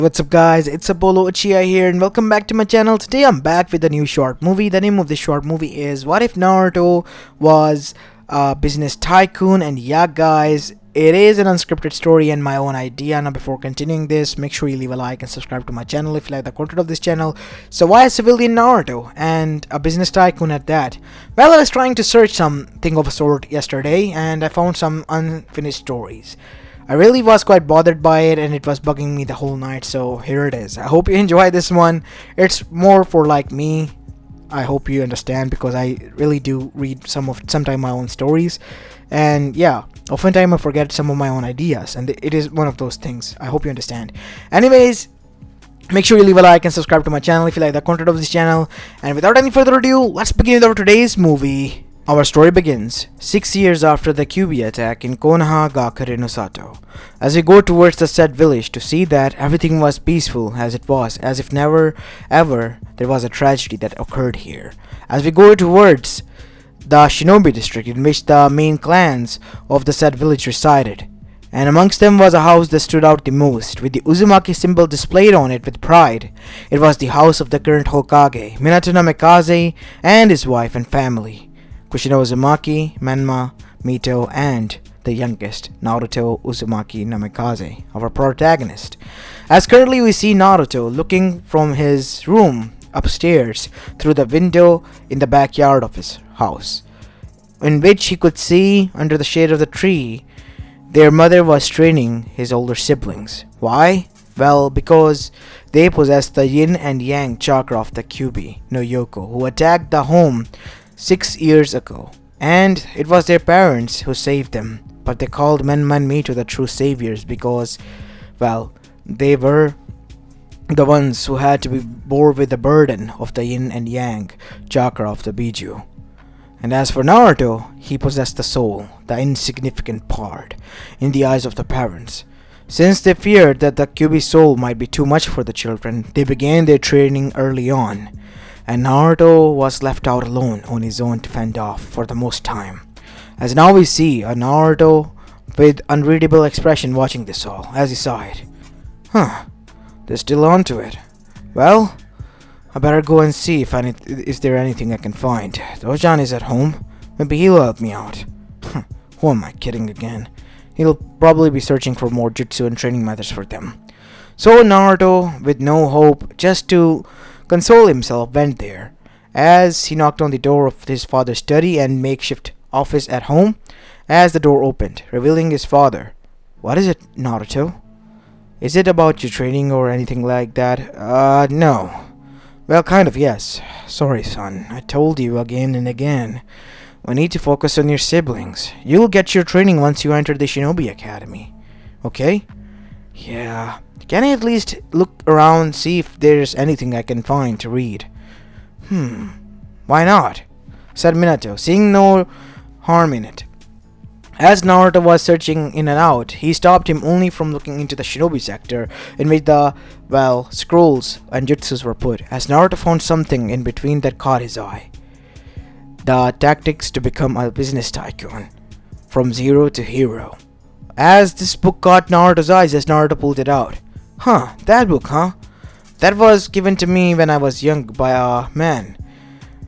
What's up guys, it's Apollo Uchiha here and welcome back to my channel. Today I'm back with a new short movie. The name of this short movie is What If Naruto Was a Business Tycoon? And yeah guys, it is an unscripted story and my own idea. Now before continuing this, make sure you leave a like and subscribe to my channel if you like the content of this channel. So why a civilian Naruto and a business tycoon at that? Well, I was trying to search something of a sort yesterday and I found some unfinished stories. I really was quite bothered by it and it was bugging me the whole night, so here it is. I hope you enjoy this one. It's more for like me. I hope you understand because I really do read sometimes my own stories, and yeah, oftentimes I forget some of my own ideas, and it is one of those things. I hope you understand. Anyways, make sure you leave a like and subscribe to my channel if you like the content of this channel. And without any further ado, let's begin with our today's movie. Our story begins 6 years after the Kyuubi attack in Konoha-gakure no Sato, as we go towards the said village to see that everything was peaceful as it was, as if never ever there was a tragedy that occurred here. As we go towards the Shinobi district in which the main clans of the said village resided, and amongst them was a house that stood out the most, with the Uzumaki symbol displayed on it with pride. It was the house of the current Hokage, Minato Namikaze, and his wife and family. Kushina Uzumaki, Menma, Mito, and the youngest, Naruto Uzumaki Namikaze, our protagonist. As currently we see Naruto looking from his room upstairs through the window in the backyard of his house, in which he could see, under the shade of the tree, their mother was training his older siblings. Why? Well, because they possessed the yin and yang chakra of the Kyuubi no Yoko, who attacked the home 6 years ago, and it was their parents who saved them. But they called Menma and Mito the true saviors because, well, they were the ones who had to be bore with the burden of the yin and yang chakra of the Biju. And as for Naruto, he possessed the soul, the insignificant part, in the eyes of the parents. Since they feared that the Kyuubi soul might be too much for the children, they began their training early on. And Naruto was left out alone on his own to fend off for the most time. As now we see a Naruto with unreadable expression watching this all, as he saw it. They're still on to it. Well, I better go and see if is there anything I can find. Dojan is at home. Maybe he'll help me out. Who am I kidding again? He'll probably be searching for more jutsu and training methods for them. So Naruto, with no hope, just to console himself, went there. As he knocked on the door of his father's study and makeshift office at home, as the door opened, revealing his father. What is it, Naruto? Is it about your training or anything like that? No. Well, kind of, yes. Sorry, son. I told you again and again. We need to focus on your siblings. You'll get your training once you enter the Shinobi Academy. Okay? Yeah. Can I at least look around, see if there's anything I can find to read? Why not? Said Minato, seeing no harm in it. As Naruto was searching in and out, he stopped him only from looking into the Shinobi sector in which the, scrolls and jutsus were put, as Naruto found something in between that caught his eye. The tactics to become a business tycoon, from zero to hero. As this book caught Naruto's eyes as Naruto pulled it out. That book, That was given to me when I was young by a man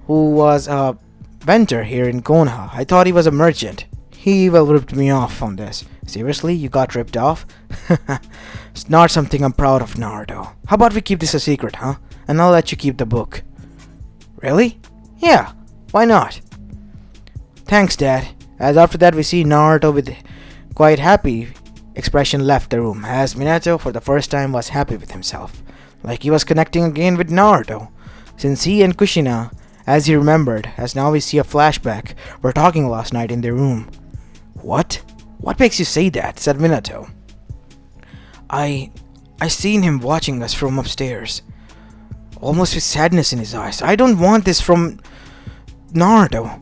who was a vendor here in Konoha. I thought he was a merchant. He ripped me off on this. Seriously, you got ripped off? It's not something I'm proud of, Naruto. How about we keep this a secret, And I'll let you keep the book. Really? Yeah, why not? Thanks, Dad. As after that we see Naruto with quite happy expression left the room, as Minato for the first time was happy with himself, like he was connecting again with Naruto, since he and Kushina, as he remembered, as now we see a flashback, were talking last night in their room. What? What makes you say that? Said Minato. I seen him watching us from upstairs, almost with sadness in his eyes. I don't want this from Naruto.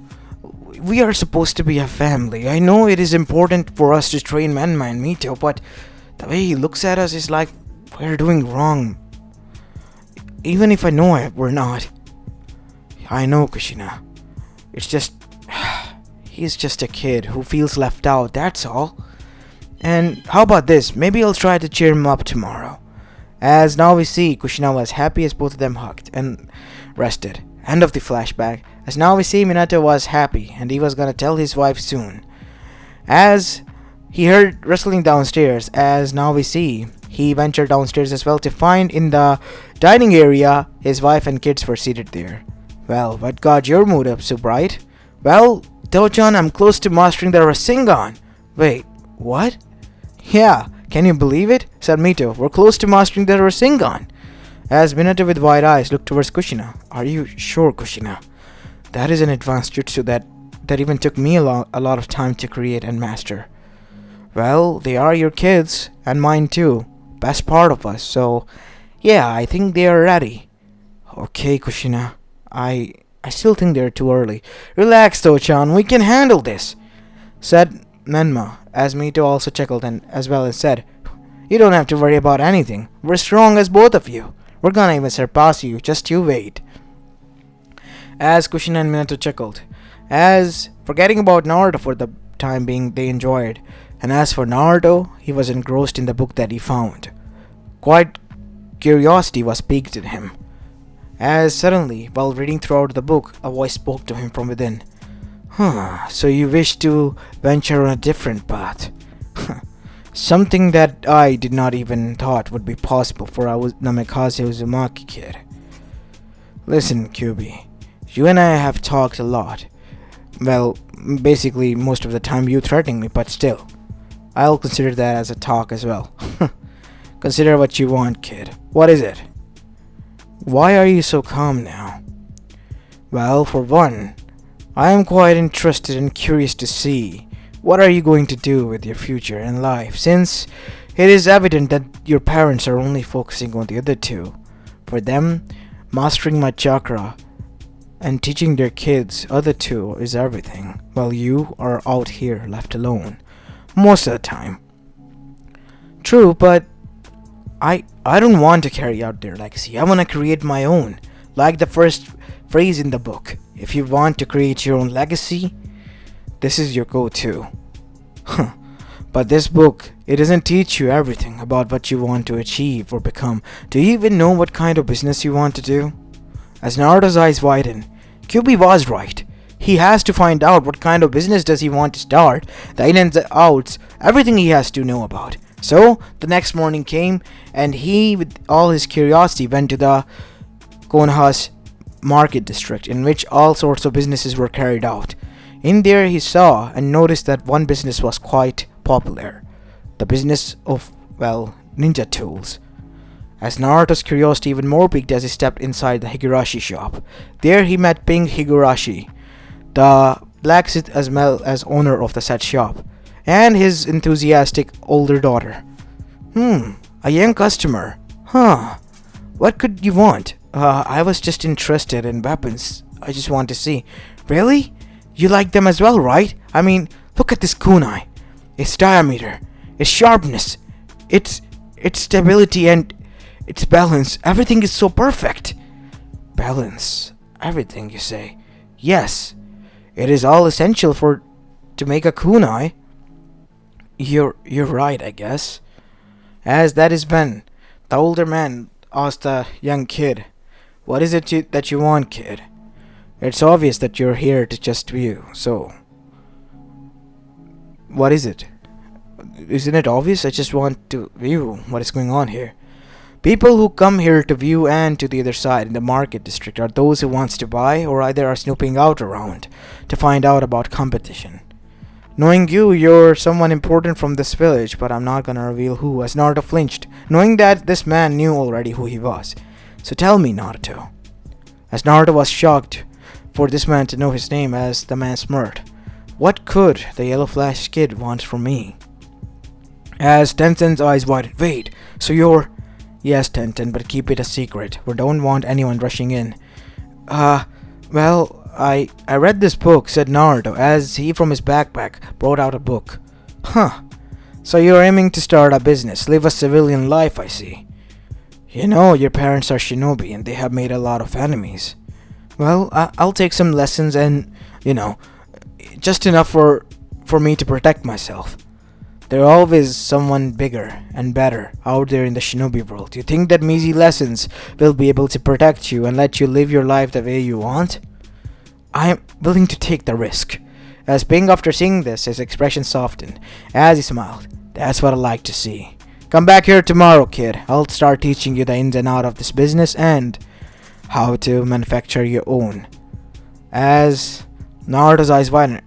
We are supposed to be a family. I know it is important for us to train Menma and Mito, but the way he looks at us is like we're doing wrong. Even if I know we're not. I know, Kushina. It's just... he's just a kid who feels left out, that's all. And how about this? Maybe I'll try to cheer him up tomorrow. As now we see, Kushina was happy as both of them hugged and rested. End of the flashback. As now we see, Minato was happy and he was gonna tell his wife soon. As he heard rustling downstairs, as now we see, he ventured downstairs as well to find in the dining area his wife and kids were seated there. Well, what got your mood up so bright? Well, Dochan, I'm close to mastering the Rasengan. Wait, what? Yeah, can you believe it? Said Mito. We're close to mastering the Rasengan. As Minato with wide eyes looked towards Kushina. Are you sure, Kushina? That is an advanced jutsu that even took me a lot of time to create and master. Well, they are your kids, and mine too. Best part of us, so yeah, I think they are ready. Okay, Kushina. I still think they're too early. Relax, Dochan, we can handle this, said Menma, as Mito also chuckled and as well as said, you don't have to worry about anything. We're strong as both of you. We're gonna even surpass you, just you wait. As Kushina and Minato chuckled, as forgetting about Naruto for the time being, they enjoyed. And as for Naruto, he was engrossed in the book that he found. Quite curiosity was piqued in him. As suddenly, while reading throughout the book, a voice spoke to him from within. So you wish to venture on a different path. Something that I did not even thought would be possible for our Namikaze Uzumaki kid. Listen, Kyubi, you and I have talked a lot. Well, basically most of the time you threatening me, but still. I'll consider that as a talk as well. Consider what you want, kid. What is it? Why are you so calm now? Well, for one, I am quite interested and curious to see what are you going to do with your future and life, since it is evident that your parents are only focusing on the other two. For them, mastering my chakra and teaching their kids other two is everything, while you are out here left alone. Most of the time. True, but I don't want to carry out their legacy. I want to create my own. Like the first phrase in the book. If you want to create your own legacy, this is your go-to. But this book, it doesn't teach you everything about what you want to achieve or become. Do you even know what kind of business you want to do? As Naruto's eyes widened, Kyubi was right. He has to find out what kind of business does he want to start, the ins and the outs, everything he has to know about. So, the next morning came, and he, with all his curiosity, went to the Konoha's market district, in which all sorts of businesses were carried out. In there he saw and noticed that one business was quite popular. The business of, well, ninja tools. As Naruto's curiosity even more piqued as he stepped inside the Higurashi shop. There he met Pink Higurashi, the blacksmith as well as owner of the said shop, and his enthusiastic older daughter. A young customer. What could you want? I was just interested in weapons. I just want to see. Really? You like them as well, right? I mean, look at this kunai. Its diameter, its sharpness, its stability and its balance. Everything is so perfect. Balance. Everything, you say? Yes. It is all essential to make a kunai. You're right, I guess. As that is Ben, the older man asked the young kid, "What is it that you want, kid? It's obvious that you're here to just view, so what is it? Isn't it obvious? I just want to view what is going on here." People who come here to view and to the other side in the market district are those who wants to buy or either are snooping out around to find out about competition. Knowing you're someone important from this village, but I'm not gonna reveal who, as Naruto flinched, knowing that this man knew already who he was. So tell me, Naruto. As Naruto was shocked for this man to know his name, as the man smirked. What could the yellow flash kid want from me? As Tenten's eyes widened. Wait, so you're... Yes, Tenten, but keep it a secret. We don't want anyone rushing in. Well, I read this book, said Naruto, as he from his backpack brought out a book. So you're aiming to start a business, live a civilian life, I see. You know, your parents are shinobi and they have made a lot of enemies. Well, I'll take some lessons and, just enough for me to protect myself. There's always someone bigger and better out there in the shinobi world. You think that measly lessons will be able to protect you and let you live your life the way you want? I am willing to take the risk. As Ping, after seeing this, his expression softened as he smiled. That's what I like to see. Come back here tomorrow, kid. I'll start teaching you the ins and outs of this business and how to manufacture your own. As Naruto's eyes widened.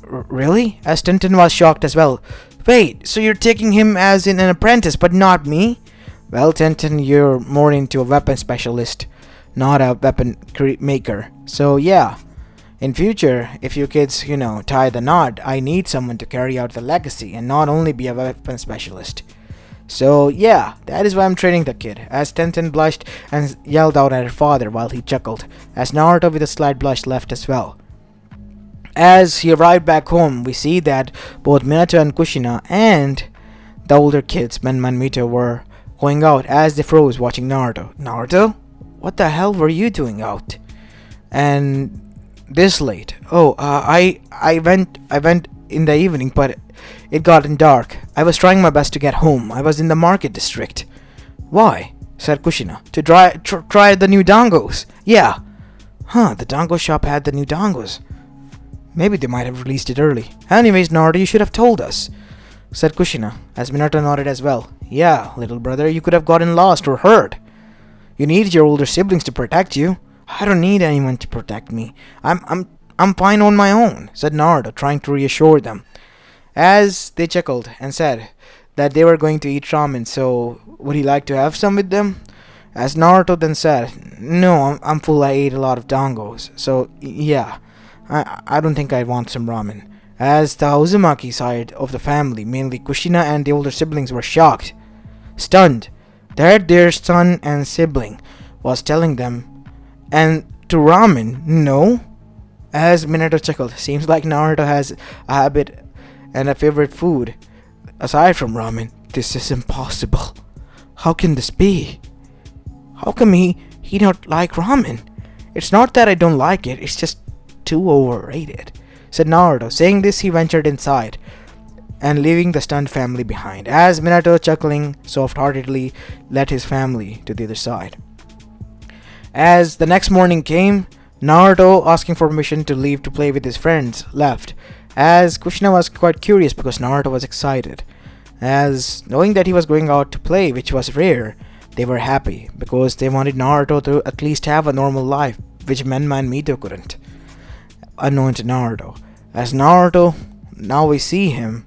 Really? As Tenten was shocked as well. Wait, so you're taking him as in an apprentice, but not me? Well, Tenten, you're more into a weapon specialist, not a weapon maker. So yeah, in future, if you kids, tie the knot, I need someone to carry out the legacy and not only be a weapon specialist. So yeah, that is why I'm training the kid. As Tenten blushed and yelled out at her father while he chuckled, as Naruto with a slight blush left as well. As he arrived back home, we see that both Minato and Kushina and the older kids, Menma and Mito, were going out as they froze watching Naruto. Naruto? What the hell were you doing out? And this late? Oh, I went in the evening, but it gotten dark. I was trying my best to get home. I was in the market district. Why? Said Kushina. To try the new dongos. Yeah. Huh, the dongo shop had the new dongos. Maybe they might have released it early. Anyways, Naruto, you should have told us, said Kushina, as Minato nodded as well. Yeah, little brother, you could have gotten lost or hurt. You need your older siblings to protect you. I don't need anyone to protect me. I'm fine on my own, said Naruto, trying to reassure them. As they chuckled and said that they were going to eat ramen, so would he like to have some with them? As Naruto then said, no, I'm full, I ate a lot of dongos, so yeah. I don't think I want some ramen. As the Uzumaki side of the family, mainly Kushina and the older siblings, were shocked, stunned, that their son and sibling was telling them, and to ramen, no? As Minato chuckled, seems like Naruto has a habit and a favorite food aside from ramen. This is impossible. How can this be? How come he don't like ramen? It's not that I don't like it, it's just too overrated, said Naruto. Saying this, he ventured inside and leaving the stunned family behind, as Minato, chuckling soft-heartedly, led his family to the other side. As the next morning came, Naruto, asking for permission to leave to play with his friends, left, as Kushina was quite curious because Naruto was excited, as knowing that he was going out to play, which was rare. They were happy because they wanted Naruto to at least have a normal life, which Menma and Mito couldn't. Unknown to Naruto. As Naruto, now we see him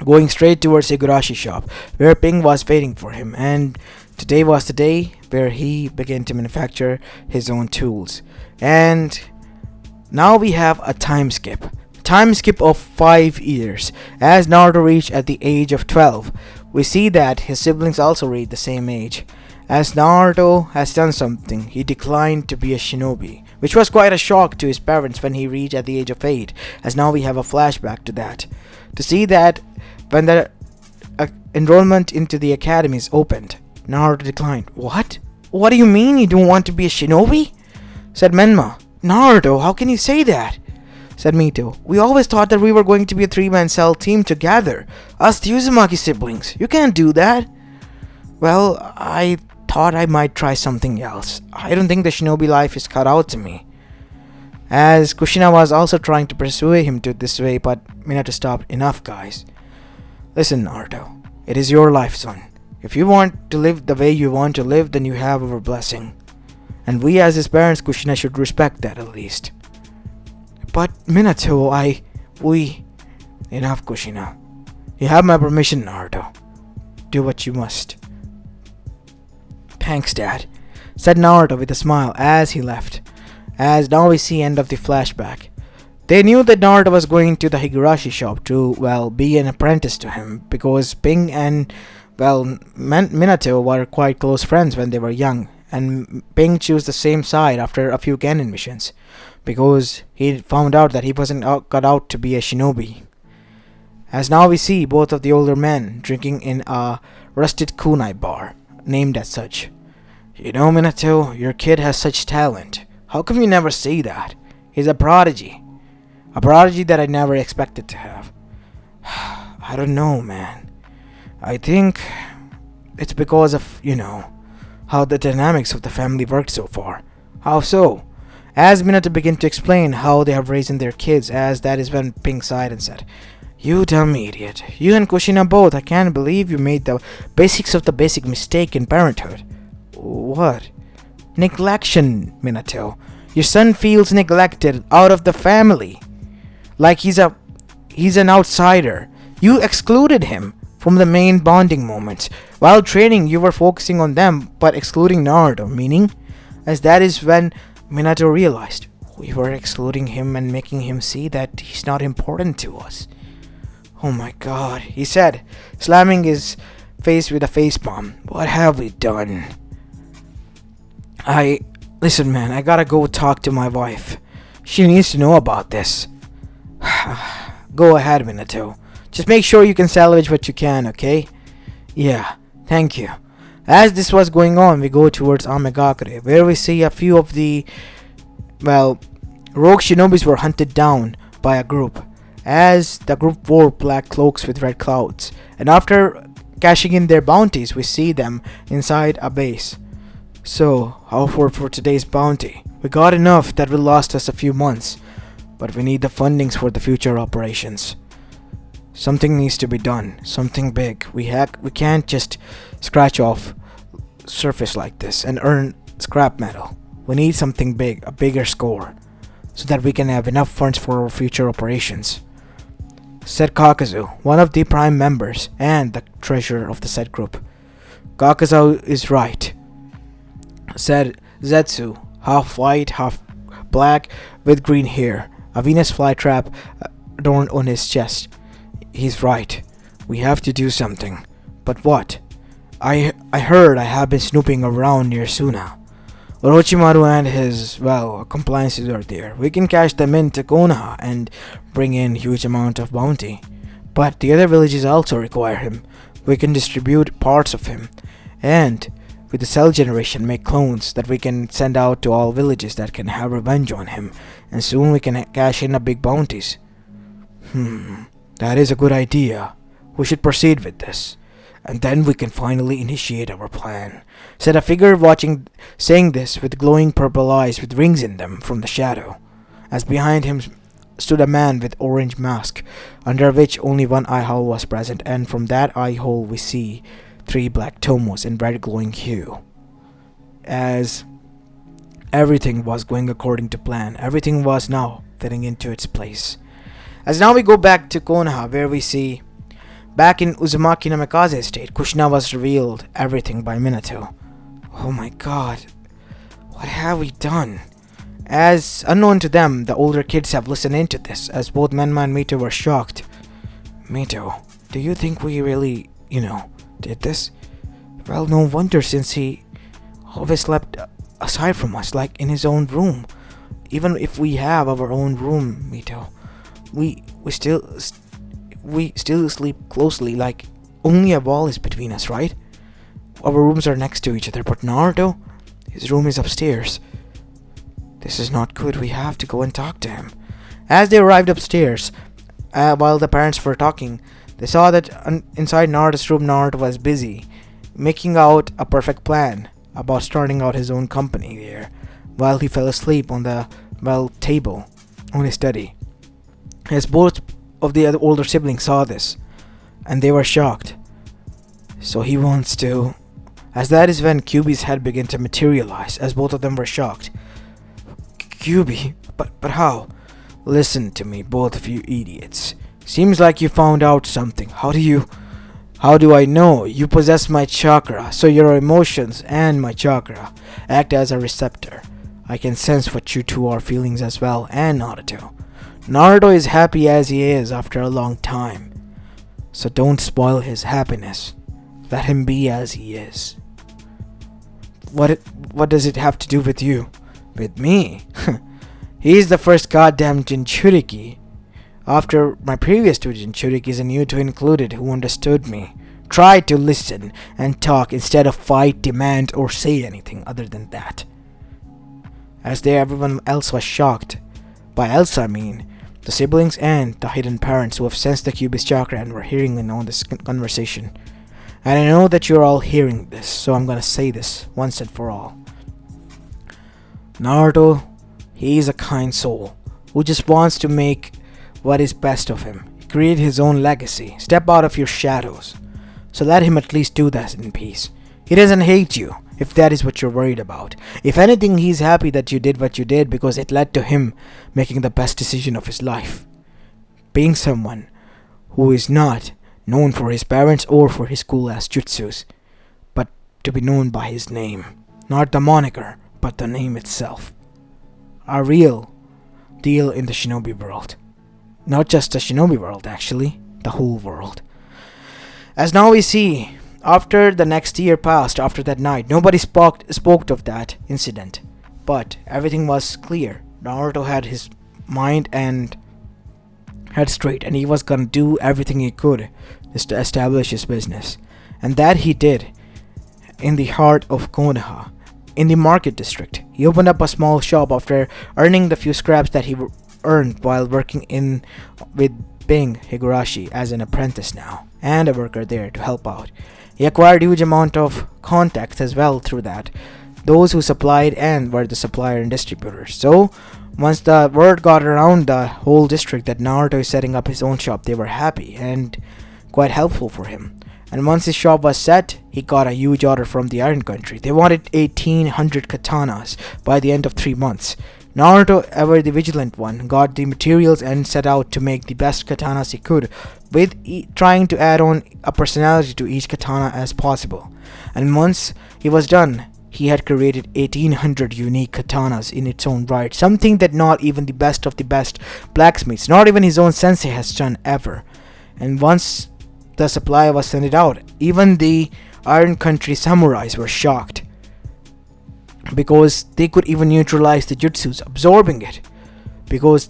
going straight towards Higurashi shop, where Ping was waiting for him, and today was the day where he began to manufacture his own tools. And now we have a time skip of 5 years, as Naruto reached at the age of 12. We see that his siblings also reached the same age. As Naruto has done something, he declined to be a shinobi, which was quite a shock to his parents when he reached at the age of 8, as now we have a flashback to that. To see that when the enrollment into the academies opened, Naruto declined. What? What do you mean you don't want to be a shinobi? Said Menma. Naruto, how can you say that? Said Mito. We always thought that we were going to be a 3-man cell team together, us the Uzumaki siblings. You can't do that. Well, I thought I might try something else. I don't think the shinobi life is cut out to me. As Kushina was also trying to persuade him to this way, but Minato stopped. Enough, guys. Listen, Naruto. It is your life, son. If you want to live the way you want to live, then you have our blessing. And we as his parents, Kushina, should respect that at least. But Minato, Enough, Kushina. You have my permission, Naruto. Do what you must. Thanks, Dad, said Naruto with a smile as he left. As now we see end of the flashback. They knew that Naruto was going to the Higurashi shop to, be an apprentice to him, because Ping and, Minato were quite close friends when they were young, and Ping chose the same side after a few Genin missions, because he found out that he wasn't cut out to be a shinobi. As now we see both of the older men drinking in a rusted kunai bar, named as such. You know, Minato, your kid has such talent. How come you never say that? He's a prodigy. A prodigy that I never expected to have. I don't know, man. I think it's because of, how the dynamics of the family worked so far. How so? As Minato began to explain how they have raised their kids, as that is when Pink sighed and said, "You dumb idiot. You and Kushina both. I can't believe you made the basics of the basic mistake in parenthood." "What?" "Neglection, Minato. Your son feels neglected out of the family. Like he's an outsider. You excluded him from the main bonding moments. While training, you were focusing on them, but excluding Naruto, meaning?" As that is when Minato realized we were excluding him and making him see that he's not important to us. "Oh my god," he said, slamming his face with a facepalm. "What have we done?" Listen, man, I gotta go talk to my wife. She needs to know about this." "Go ahead, Minato. Just make sure you can salvage what you can, okay?" "Yeah, thank you." As this was going on, we go towards Amegakure, where we see a few of the, rogue shinobis were hunted down by a group, as the group wore black cloaks with red clouds, and after cashing in their bounties, we see them inside a base. "So, how for today's bounty? We got enough that will last us a few months, but we need the fundings for the future operations. Something needs to be done, something big. We can't just scratch off surface like this and earn scrap metal. We need something big, a bigger score, so that we can have enough funds for our future operations," said Kakazu, one of the prime members and the treasurer of the said group. "Kakazu is right," said Zetsu, half white, half black, with green hair, a Venus flytrap adorned on his chest. "He's right. We have to do something. But what? I heard I have been snooping around near Suna. Orochimaru and his, compliances are there. We can cash them into Konoha and bring in huge amount of bounty. But the other villages also require him. We can distribute parts of him. And with the cell generation, make clones that we can send out to all villages that can have revenge on him. And soon we can cash in a big bounties." That is a good idea. We should proceed with this. And then we can finally initiate our plan," said a figure saying this with glowing purple eyes with rings in them from the shadow, as behind him stood a man with orange mask, under which only one eye hole was present, and from that eye hole we see 3 black tomos in red glowing hue. As everything was going according to plan, everything was now fitting into its place. As now we go back to Konoha, where we see, back in Uzumaki Namikaze's state, Kushina was revealed everything by Minato. Oh my god, what have we done? As unknown to them, the older kids have listened into this, as both Menma and Mito were shocked. "Mito, do you think we really, did this?" "Well, no wonder, since he always slept aside from us, like in his own room. Even if we have our own room, Mito, we still sleep closely, like only a wall is between us, right? Our rooms are next to each other, but Naruto, his room is upstairs. This is not good. We have to go and talk to him." As they arrived upstairs, while the parents were talking, they saw that inside Naruto's room, Naruto was busy making out a perfect plan about starting out his own company there, while he fell asleep on the table on his study. As both of the other older siblings saw this, and they were shocked. "So he wants to..." As that is when Kyuubi's head began to materialize, as both of them were shocked. "Kyuubi? But how?" "Listen to me, both of you idiots. Seems like you found out something. How do I know? You possess my chakra, so your emotions and my chakra act as a receptor. I can sense what you two are feeling as well, and Naruto. Naruto is happy as he is after a long time. So don't spoil his happiness. Let him be as he is." What does it have to do with you?" "With me? He's the first goddamn Jinchuriki. After my previous 2 Jinchurikis and you two included, who understood me, tried to listen and talk instead of fight, demand, or say anything other than that." As everyone else was shocked. By else I mean the siblings and the hidden parents who have sensed the Cubist chakra and were hearing in on this conversation. And I know that you're all hearing this, so I'm gonna say this once and for all. Naruto, he is a kind soul who just wants to make what is best of him. Create his own legacy. Step out of your shadows. So let him at least do that in peace. He doesn't hate you, if that is what you're worried about. If anything, he's happy that you did what you did because it led to him making the best decision of his life. Being someone who is not known for his parents or for his cool-ass jutsus, but to be known by his name. Not the moniker, but the name itself. A real deal in the shinobi world. Not just the shinobi world, actually. The whole world. As now we see, after the next year passed, after that night, nobody spoke of that incident. But everything was clear. Naruto had his mind and head straight, and he was gonna do everything he could just to establish his business. And that he did in the heart of Konoha, in the market district. He opened up a small shop after earning the few scraps that he earned while working with Bing Higurashi as an apprentice now, and a worker there to help out. He acquired huge amount of contacts as well through that, those who supplied and were the supplier and distributors. So once the word got around the whole district that Naruto is setting up his own shop, they were happy and quite helpful for him. And once his shop was set, he got a huge order from the Iron Country. They wanted 1800 katanas by the end of 3 months. Naruto, ever the vigilant one, got the materials and set out to make the best katanas he could, with trying to add on a personality to each katana as possible. And once he was done, he had created 1800 unique katanas in its own right, something that not even the best of the best blacksmiths, not even his own sensei, has done ever. And once the supply was sent out, even the Iron Country samurais were shocked, because they could even neutralize the jutsus, absorbing it, because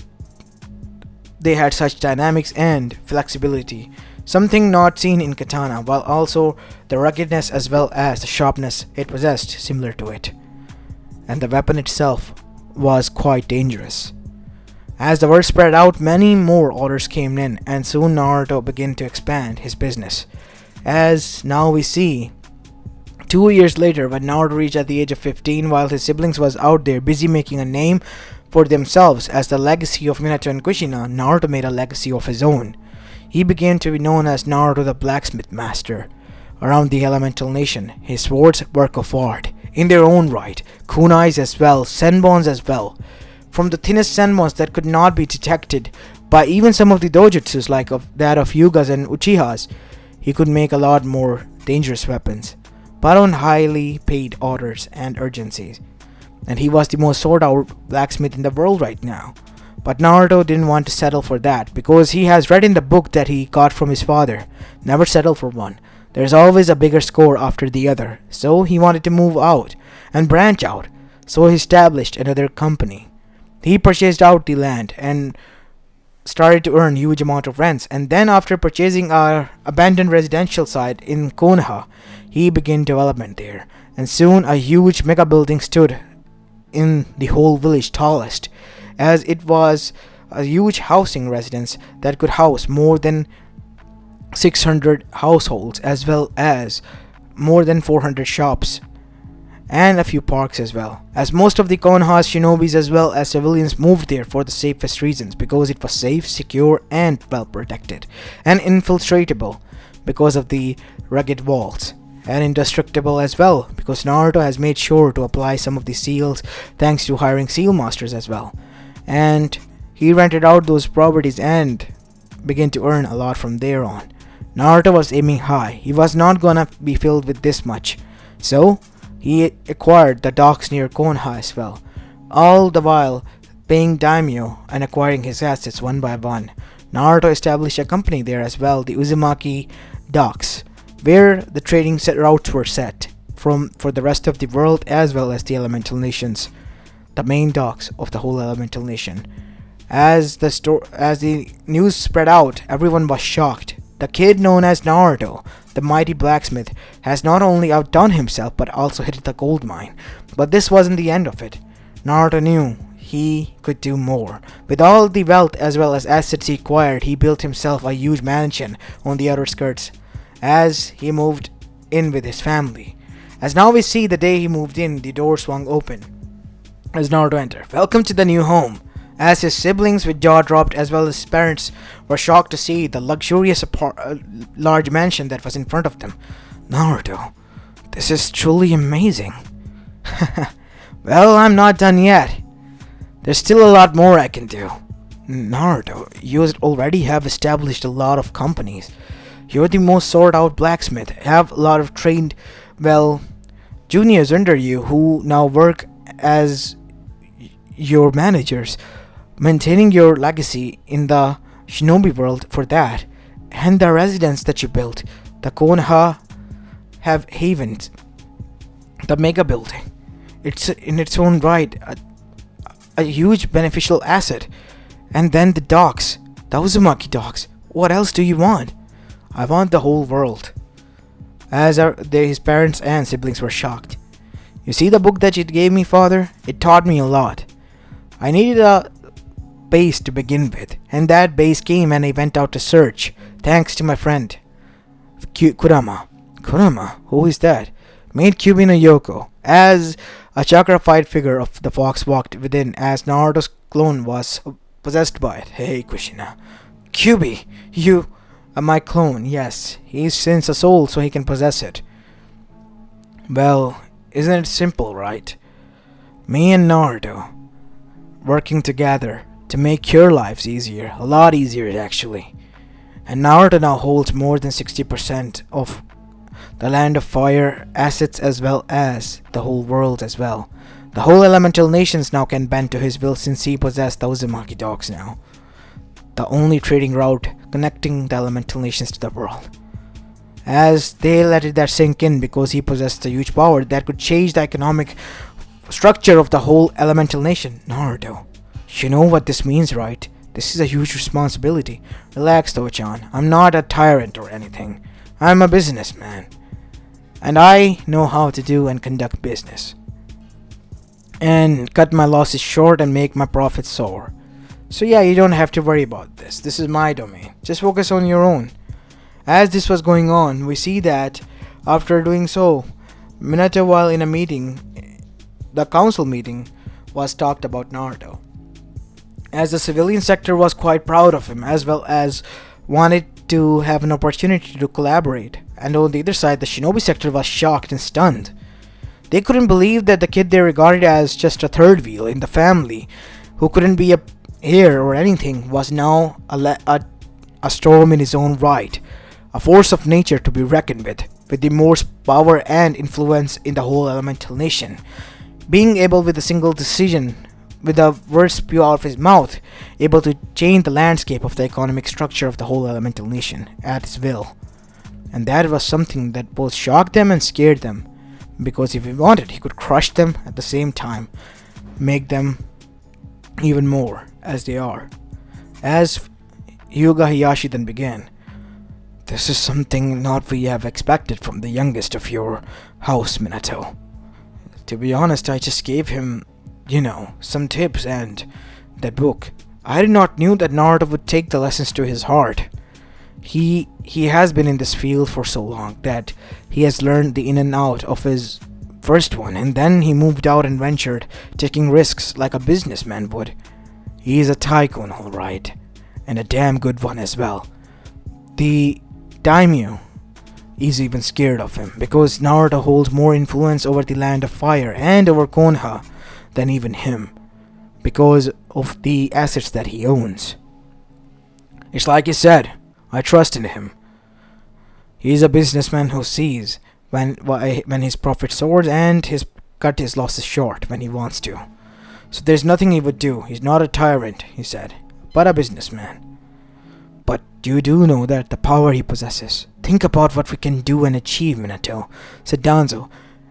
they had such dynamics and flexibility, something not seen in katana, while also the ruggedness as well as the sharpness it possessed similar to it. And the weapon itself was quite dangerous. As the word spread out, many more orders came in, and soon Naruto began to expand his business. As now we see, 2 years later, when Naruto reached at the age of 15, while his siblings was out there busy making a name for themselves as the legacy of Minato and Kushina, Naruto made a legacy of his own. He began to be known as Naruto the Blacksmith Master. Around the Elemental Nation, his swords work of art, in their own right, kunais as well, senbons as well. From the thinnest senbons that could not be detected by even some of the dojutsus like that of Yugas and Uchihas, he could make a lot more dangerous weapons, but on highly paid orders and urgencies. And he was the most sought out blacksmith in the world right now. But Naruto didn't want to settle for that, because he has read in the book that he got from his father, never settle for one. There's always a bigger score after the other. So he wanted to move out and branch out. So he established another company. He purchased out the land and started to earn huge amount of rents. And then after purchasing our abandoned residential site in Konoha, he began development there. And soon a huge mega building stood in the whole village, tallest, as it was a huge housing residence that could house more than 600 households, as well as more than 400 shops and a few parks as well, as most of the Konoha's shinobis as well as civilians moved there for the safest reasons, because it was safe, secure and well protected, and infiltratable because of the rugged walls, and indestructible as well because Naruto has made sure to apply some of the seals thanks to hiring seal masters as well. And he rented out those properties and began to earn a lot from there on. Naruto was aiming high. He was not gonna be filled with this much, so he acquired the docks near Konoha as well, all the while paying daimyo and acquiring his assets one by one. Naruto established a company there as well, the Uzumaki docks, where the trading routes were set for the rest of the world as well as the elemental nations, the main docks of the whole elemental nation. As the news spread out, everyone was shocked. The kid known as Naruto, the mighty blacksmith, has not only outdone himself but also hit the gold mine. But this wasn't the end of it. Naruto knew he could do more. With all the wealth as well as assets he acquired, he built himself a huge mansion on the outer skirts as he moved in with his family. As now we see, the day he moved in, the door swung open as Naruto entered. Welcome to the new home. As his siblings with jaw dropped as well as his parents were shocked to see the luxurious large mansion that was in front of them. Naruto, this is truly amazing. Well, I'm not done yet. There's still a lot more I can do. Naruto, you already have established a lot of companies. You're the most sought out blacksmith. Have a lot of trained, juniors under you who now work as your managers, maintaining your legacy in the shinobi world for that. And the residence that you built, the Konoha have havens, the mega building. It's in its own right a huge beneficial asset. And then the docks, the Uzumaki docks. What else do you want? I want the whole world. As his parents and siblings were shocked. You see the book that you gave me, father? It taught me a lot. I needed a base to begin with, and that base came and I went out to search, thanks to my friend Kurama. Kurama? Who is that? Made Kyubi no Yoko. As a chakra-fied figure of the fox walked within as Naruto's clone was possessed by it. Hey, Kushina. Kyubi, you are my clone. Yes, he sends a soul so he can possess it. Well, isn't it simple, right? Me and Naruto working together to make your lives easier. A lot easier, actually. And Naruto now holds more than 60% of the Land of Fire assets as well as the whole world as well. The whole elemental nations now can bend to his will since he possessed the Uzumaki dogs now. The only trading route connecting the elemental nations to the world. As they let that sink in because he possessed a huge power that could change the economic structure of the whole elemental nation. Naruto, you know what this means, right? This is a huge responsibility. Relax, Toho-chan. I'm not a tyrant or anything. I'm a businessman. And I know how to do and conduct business. And cut my losses short and make my profits soar. So yeah, you don't have to worry about this. This is my domain. Just focus on your own. As this was going on, we see that after doing so, Minato, while in a meeting, the council meeting, was talked about Naruto. As the civilian sector was quite proud of him as well as wanted to have an opportunity to collaborate. And on the other side, the shinobi sector was shocked and stunned. They couldn't believe that the kid they regarded as just a third wheel in the family, who couldn't be a heir or anything, was now a storm in his own right, a force of nature to be reckoned with the most power and influence in the whole elemental nation. Being able with a single decision, with the words spew out of his mouth, able to change the landscape of the economic structure of the whole elemental nation at his will. And that was something that both shocked them and scared them, because if he wanted, he could crush them at the same time, make them even more as they are. As Hyuga Hayashi then began, this is something not we have expected from the youngest of your house, Minato. To be honest, I just gave him, some tips and that book. I did not knew that Naruto would take the lessons to his heart. He has been in this field for so long that he has learned the in and out of his first one, and then he moved out and ventured, taking risks like a businessman would. He is a tycoon, alright, and a damn good one as well. The daimyo is even scared of him because Naruto holds more influence over the Land of Fire and over Konoha than even him, because of the assets that he owns. It's like he said, I trust in him. He's a businessman who sees when his profit soars and cut his losses short when he wants to. So there's nothing he would do. He's not a tyrant, he said, but a businessman. But you do know that the power he possesses. Think about what we can do and achieve, Minato, said Danzo.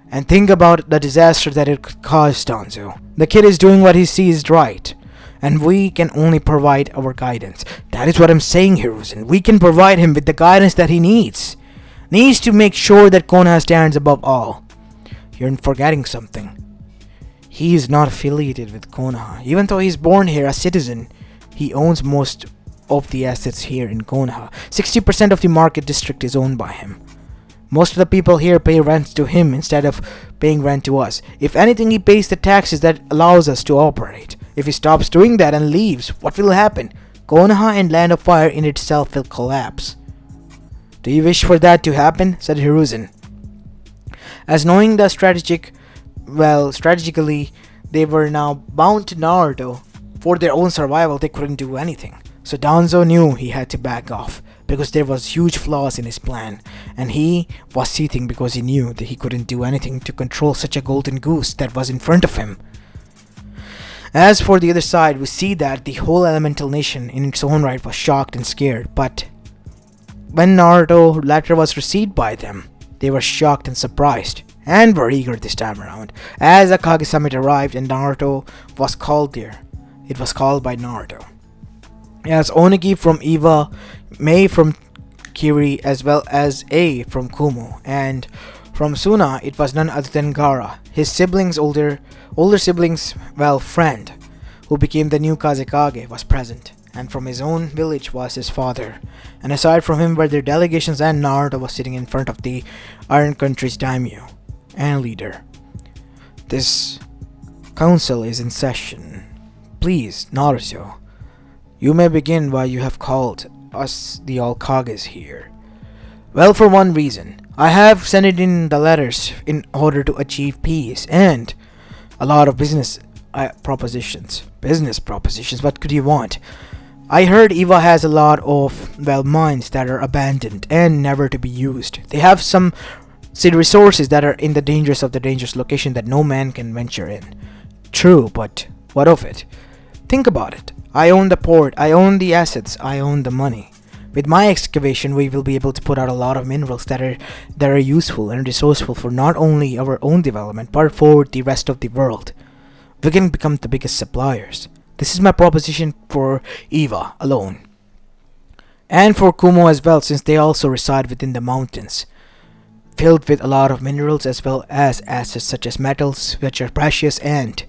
And think about the disaster that it could cause, Danzo. The kid is doing what he sees right, and we can only provide our guidance. That is what I'm saying, Hiruzen. We can provide him with the guidance that he needs. Needs to make sure that Konoha stands above all. You're forgetting something. He is not affiliated with Konoha. Even though he's born here a citizen, he owns most of the assets here in Konoha. 60% of the market district is owned by him. Most of the people here pay rent to him instead of paying rent to us. If anything, he pays the taxes that allows us to operate. If he stops doing that and leaves, what will happen? Konoha and Land of Fire in itself will collapse. Do you wish for that to happen? Said Hiruzen. As knowing the strategically, they were now bound to Naruto. For their own survival, they couldn't do anything. So Danzo knew he had to back off, because there was huge flaws in his plan, and he was seething because he knew that he couldn't do anything to control such a golden goose that was in front of him. As for the other side, we see that the whole elemental nation in its own right was shocked and scared, but when Naruto later was received by them, they were shocked and surprised, and were eager this time around. As Akage Summit arrived and Naruto was called there, it was called by Naruto. As Onigi from Eva, Mei from Kiri, as well as A from Kumo, and from Suna, it was none other than Gaara, his siblings' older siblings' friend, who became the new Kazekage, was present, and from his own village was his father. And aside from him were their delegations, and Naruto was sitting in front of the Iron Country's daimyo and leader. This council is in session. Please, Naruto, you may begin why you have called us the All-Kages here. Well, for one reason. I have sent it in the letters in order to achieve peace and a lot of business propositions. Business propositions, what could you want? I heard Eva has a lot of, mines that are abandoned and never to be used. They have some resources that are in the dangerous location that no man can venture in. True, but what of it? Think about it. I own the port, I own the assets, I own the money. With my excavation, we will be able to put out a lot of minerals that are useful and resourceful for not only our own development, but for the rest of the world. We can become the biggest suppliers. This is my proposition for Eva alone. And for Kumo as well, since they also reside within the mountains, filled with a lot of minerals as well as assets such as metals, which are precious, and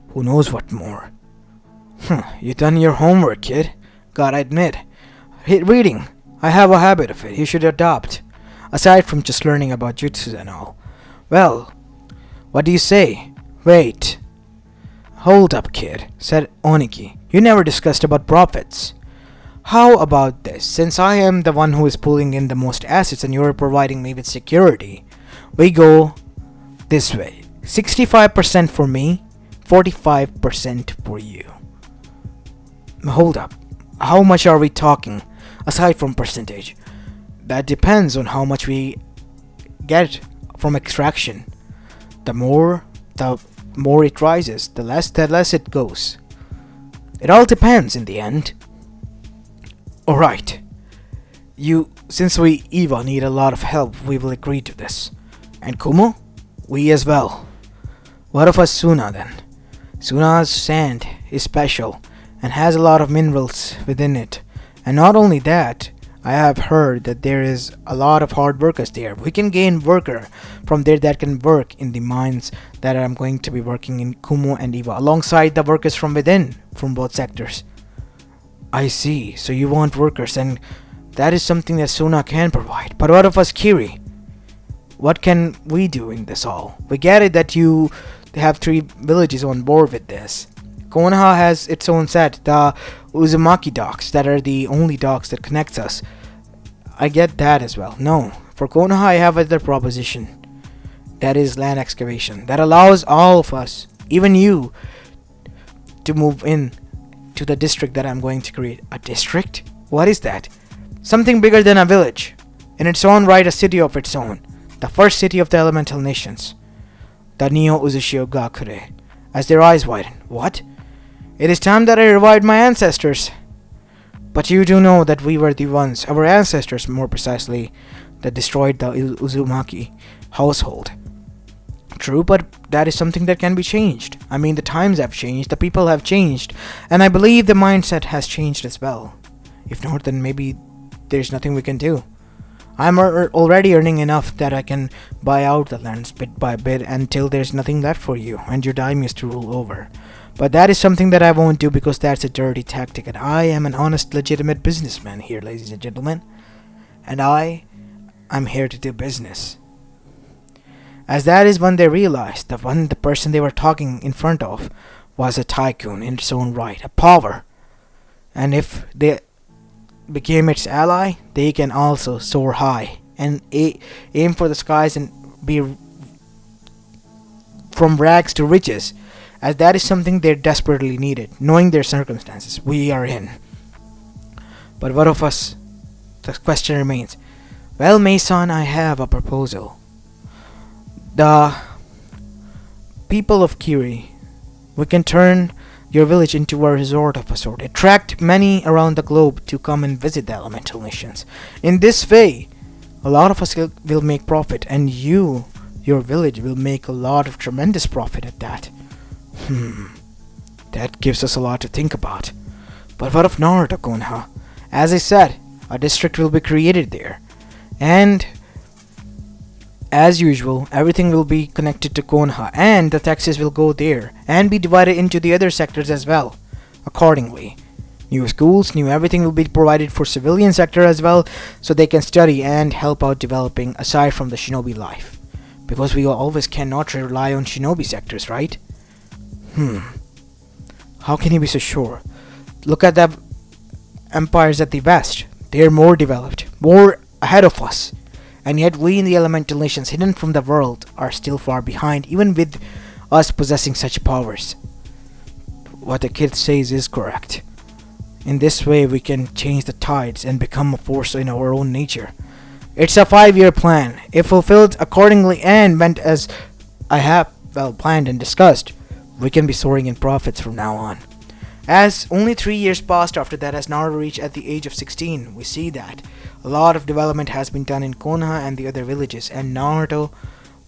who knows what more. You done your homework, kid. Gotta admit. Reading. I have a habit of it. You should adopt. Aside from just learning about jutsu and all. Well, what do you say? Wait. Hold up, kid, said Oniki. You never discussed about profits. How about this? Since I am the one who is pulling in the most assets and you are providing me with security, we go this way. 65% for me, 45% for you. Hold up. How much are we talking, aside from percentage? That depends on how much we get from extraction. The more it rises, the less it goes. It all depends in the end. Alright. Since we Eva need a lot of help, we will agree to this. And Kumo? We as well. What of us Suna then? Suna's sand is special and has a lot of minerals within it. And not only that, I have heard that there is a lot of hard workers there. We can gain worker from there that can work in the mines that I'm going to be working in Kumo and Eva, alongside the workers from within, from both sectors. I see, so you want workers, and that is something that Suna can provide. But what of us Kiri? What can we do in this all? We get it that you have 3 villages on board with this. Konoha has its own set, the Uzumaki docks, that are the only docks that connects us. I get that as well. No, for Konoha I have another proposition. That is land excavation. That allows all of us, even you, to move in to the district that I'm going to create. A district? What is that? Something bigger than a village. In its own right, a city of its own. The first city of the elemental nations. The Neo Uzushi Gakure. As their eyes widen. What? It is time that I revived my ancestors. But you do know that we were the ones, our ancestors more precisely, that destroyed the Uzumaki household. True, but that is something that can be changed. I mean, the times have changed, the people have changed, and I believe the mindset has changed as well. If not, then maybe there's nothing we can do. I'm already earning enough that I can buy out the lands bit by bit until there's nothing left for you and your daimyos to rule over. But that is something that I won't do because that's a dirty tactic, and I am an honest, legitimate businessman here, ladies and gentlemen. And I'm here to do business. As that is when they realized that the person they were talking in front of was a tycoon in its own right, a power. And if they became its ally, they can also soar high and aim for the skies and be from rags to riches, as that is something they desperately needed, knowing their circumstances. We are in. But what of us? The question remains. Well, Mason, I have a proposal. The people of Kiri, we can turn your village into a resort of a sort. Attract many around the globe to come and visit the elemental nations. In this way, a lot of us will make profit, and your village will make a lot of tremendous profit at that. That gives us a lot to think about. But what of Naruto, Konoha? As I said, a district will be created there. And as usual, everything will be connected to Konoha, and the taxes will go there and be divided into the other sectors as well, accordingly. New schools, new everything will be provided for civilian sector as well, so they can study and help out developing aside from the shinobi life. Because we always cannot rely on shinobi sectors, right? How can you be so sure? Look at the empires at the west. They're more developed, more ahead of us. And yet we in the elemental nations hidden from the world are still far behind, even with us possessing such powers. What the kid says is correct. In this way we can change the tides and become a force in our own nature. It's a 5-year plan. If fulfilled accordingly and went as I have planned and discussed, we can be soaring in profits from now on. As only 3 years passed after that, as Naruto reached at the age of 16, we see that a lot of development has been done in Konoha and the other villages, and Naruto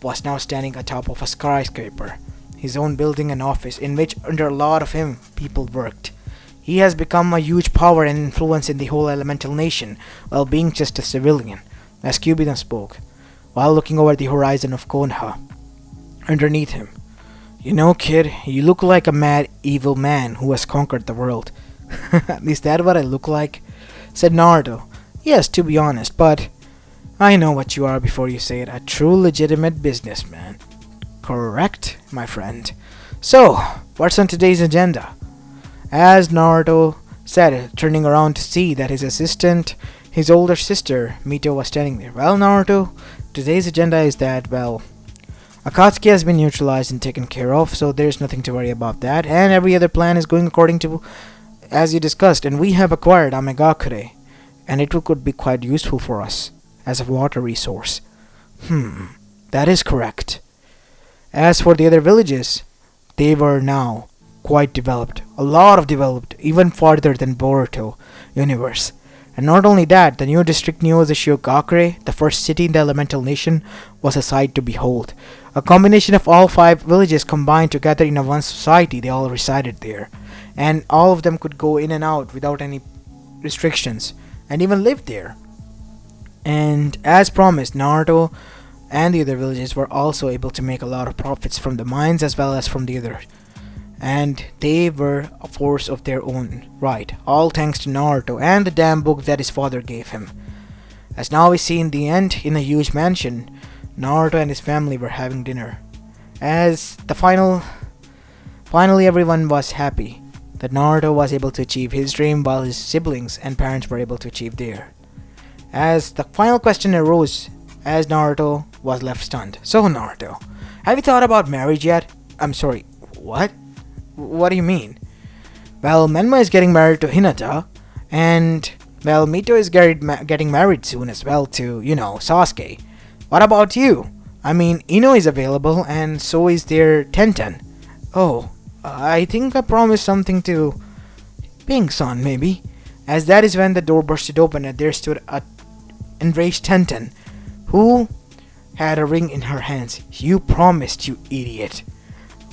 was now standing atop of a skyscraper, his own building and office, in which under a lot of him people worked. He has become a huge power and influence in the whole elemental nation, while being just a civilian, as Kyubiden spoke, while looking over the horizon of Konoha. Underneath him, "You know, kid, you look like a mad, evil man who has conquered the world." "Is that what I look like?" said Naruto. "Yes, to be honest, but I know what you are before you say it. A true legitimate businessman." "Correct, my friend. So, what's on today's agenda?" As Naruto said, turning around to see that his assistant, his older sister, Mito, was standing there. "Well, Naruto, today's agenda is that, Akatsuki has been neutralized and taken care of, so there's nothing to worry about that, and every other plan is going according to as you discussed, and we have acquired Amegakure, and it could be quite useful for us as a water resource." That is correct. As for the other villages, they were now quite developed, a lot of developed, even farther than Boruto universe. And not only that, the new district known as Shiokakure, the first city in the elemental nation, was a sight to behold. A combination of all 5 villages combined together in a one society. They all resided there, and all of them could go in and out without any restrictions, and even live there. And as promised, Naruto and the other villages were also able to make a lot of profits from the mines as well as from the other. And they were a force of their own right, all thanks to Naruto and the damn book that his father gave him. As now we see in the end, in a huge mansion, Naruto and his family were having dinner. As the finally everyone was happy that Naruto was able to achieve his dream while his siblings and parents were able to achieve their. As the final question arose, as Naruto was left stunned. "So Naruto, have you thought about marriage yet?" "I'm sorry, what? What do you mean?" "Well, Menma is getting married to Hinata, and, Mito is getting married soon as well to, Sasuke. What about you? I mean, Ino is available, and so is their Tenten." "Oh, I think I promised something to Pink-san, maybe." As that is when the door bursted open, and there stood a enraged Tenten, who had a ring in her hands. "You promised, you idiot."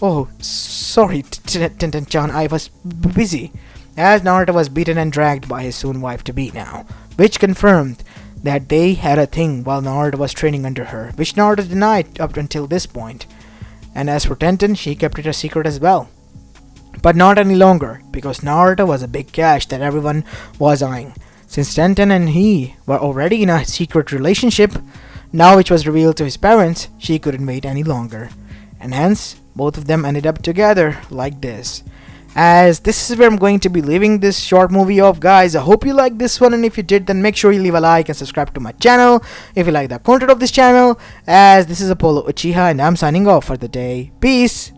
"Oh, sorry, Tenten-chan, I was busy." As Naruto was beaten and dragged by his soon wife-to-be now, which confirmed that they had a thing while Naruto was training under her, which Naruto denied up until this point. And as for Tenten, she kept it a secret as well. But not any longer, because Naruto was a big catch that everyone was eyeing. Since Tenten and he were already in a secret relationship, now which was revealed to his parents, she couldn't wait any longer. And hence, both of them ended up together like this. As this is where I'm going to be leaving this short movie off, guys. I hope you liked this one, and if you did, then make sure you leave a like and subscribe to my channel if you like the content of this channel. As this is Apollo Uchiha, and I'm signing off for the day. Peace!